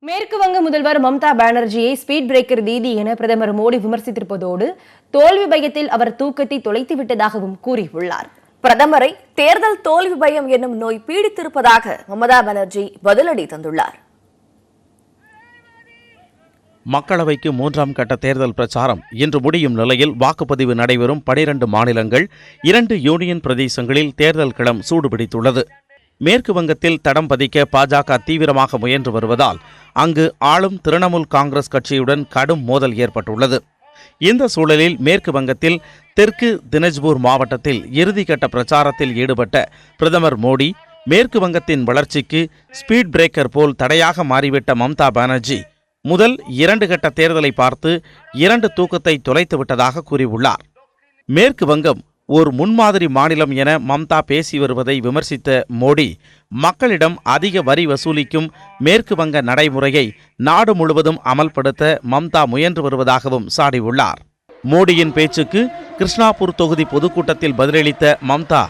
மேற்கு வங்க முதல்வர் மம்தா பானர்ஜியை ஸ்பீட் பிரேக்கர் தீதி என பிரதமர் மோடி விமர்சித்திருப்பதோடு தோல்வி பயத்தில் அவர் தூக்கத்தை தொலைத்து விட்டதாகவும் கூறியுள்ளார். பிரதமரை தேர்தல் தோல்வி பயம் என்னும் நோய் பீடித்திருப்பதாக மம்தா பானர்ஜி பதிலடி தந்துள்ளார். மக்களவைக்கு 3ஆம் கட்ட தேர்தல் பிரச்சாரம் இன்று முடியும் நிலையில் வாக்குப்பதிவு நடைபெறும் 12 மாநிலங்கள் 2 யூனியன் பிரதேசங்களில் தேர்தல் களம் சூடுபிடித்துள்ளது. மேற்கு வங்கத்தில் தடம் பதிக்க பாஜக தீவிரமாக முயன்று வருவதால் அங்கு ஆளும் திரிணாமுல் காங்கிரஸ் கட்சியுடன் கடும் மோதல் ஏற்பட்டுள்ளது. இந்த சூழலில் மேற்கு வங்கத்தில் தெற்கு தினஜ்பூர் மாவட்டத்தில் இறுதிக்கட்ட பிரச்சாரத்தில் ஈடுபட்ட பிரதமர் மோடி மேற்கு வங்கத்தின் வளர்ச்சிக்கு ஸ்பீட் பிரேக்கர் போல் தடையாக மாறிவிட்ட மம்தா பானர்ஜி முதல் 2 கட்ட தேர்தலை பார்த்து 2 தூக்கத்தை தொலைத்து விட்டதாக கூறியுள்ளார். மேற்கு வங்கம் ஒரு முன்மாதிரி மாநிலம் என மம்தா பேசி வருவதை விமர்சித்த மோடி மக்களிடம் அதிக வரி வசூலிக்கும் மேற்கு வங்க நடைமுறையை நாடு முழுவதும் அமல்படுத்த மம்தா முயன்று வருவதாகவும் சாடியுள்ளார். மோடியின் பேச்சுக்கு கிருஷ்ணாபூர் தொகுதி பொதுக்கூட்டத்தில் பதிலளித்த மம்தா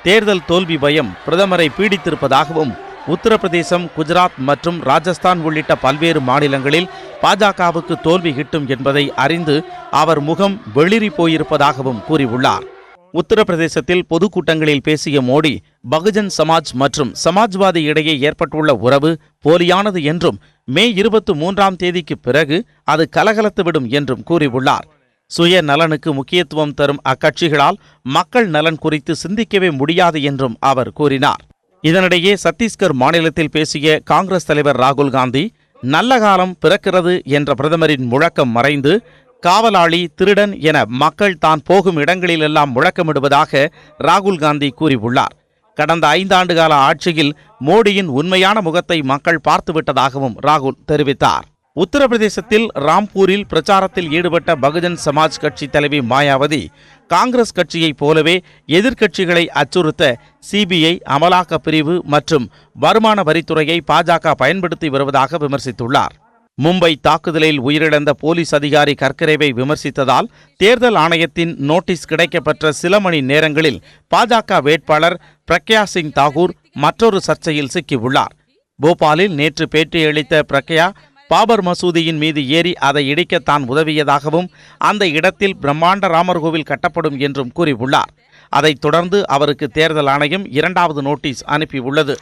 தேர்தல் தோல்வி பயம் பிரதமரை பீடித்திருப்பதாகவும் உத்தரப்பிரதேசம், குஜராத் மற்றும் ராஜஸ்தான் உள்ளிட்ட பல்வேறு மாநிலங்களில் பாஜகவுக்கு தோல்வி கிட்டும் என்பதை அறிந்து அவர் முகம் வெளிரி போயிருப்பதாகவும் கூறியுள்ளார். உத்தரப்பிரதேசத்தில் பொதுக்கூட்டங்களில் பேசிய மோடி பகுஜன் சமாஜ் மற்றும் சமாஜ்வாதி இடையே ஏற்பட்டுள்ள உறவு போலியானது என்றும் மே 23ஆம் தேதிக்கு பிறகு அது கலகலத்துவிடும் என்றும் கூறியுள்ளார். சுய நலனுக்கு முக்கியத்துவம் தரும் அக்கட்சிகளால் மக்கள் நலன் குறித்து சிந்திக்கவே முடியாது என்றும் அவர் கூறினார். இதனிடையே சத்தீஸ்கர் மாநிலத்தில் பேசிய காங்கிரஸ் தலைவர் ராகுல் காந்தி நல்ல காலம் பிறக்கிறது என்ற பிரதமரின் முழக்கம் மறைந்து காவலாளி, திருடன் என மக்கள் தான் போகும் இடங்களிலெல்லாம் முழக்கமிடுவதாக ராகுல் காந்தி கூறியுள்ளார். கடந்த 5 ஆண்டுகால ஆட்சியில் மோடியின் உண்மையான முகத்தை மக்கள் பார்த்துவிட்டதாகவும் ராகுல் தெரிவித்தார். உத்தரப்பிரதேசத்தில் ராம்பூரில் பிரச்சாரத்தில் ஈடுபட்ட பகுஜன் சமாஜ் கட்சி தலைவி மாயாவதி காங்கிரஸ் கட்சியைப் போலவே எதிர்க்கட்சிகளை அச்சுறுத்த சிபிஐ, அமலாக்கப் பிரிவு மற்றும் வருமான வரித்துறையை பாஜக பயன்படுத்தி வருவதாக விமர்சித்துள்ளார். மும்பை தாக்குதலில் உயிரிழந்த போலீஸ் அதிகாரி கர்கரேவை விமர்சித்ததால் தேர்தல் ஆணையத்தின் நோட்டீஸ் கிடைக்கப்பெற்ற சில மணி நேரங்களில் பாஜக வேட்பாளர் பிரக்யா சிங் தாகூர் மற்றொரு சர்ச்சையில் சிக்கியுள்ளார். போபாலில் நேற்று பேட்டியளித்த பிரக்யா பாபர் மசூதியின் மீது ஏறி அதை இடிக்க தான் உதவியதாகவும் அந்த இடத்தில் பிரம்மாண்ட ராமர் கோவில் கட்டப்படும் என்றும் கூறியுள்ளார். அதைத் தொடர்ந்து அவருக்கு தேர்தல் ஆணையம் 2வது நோட்டீஸ் அனுப்பியுள்ளது.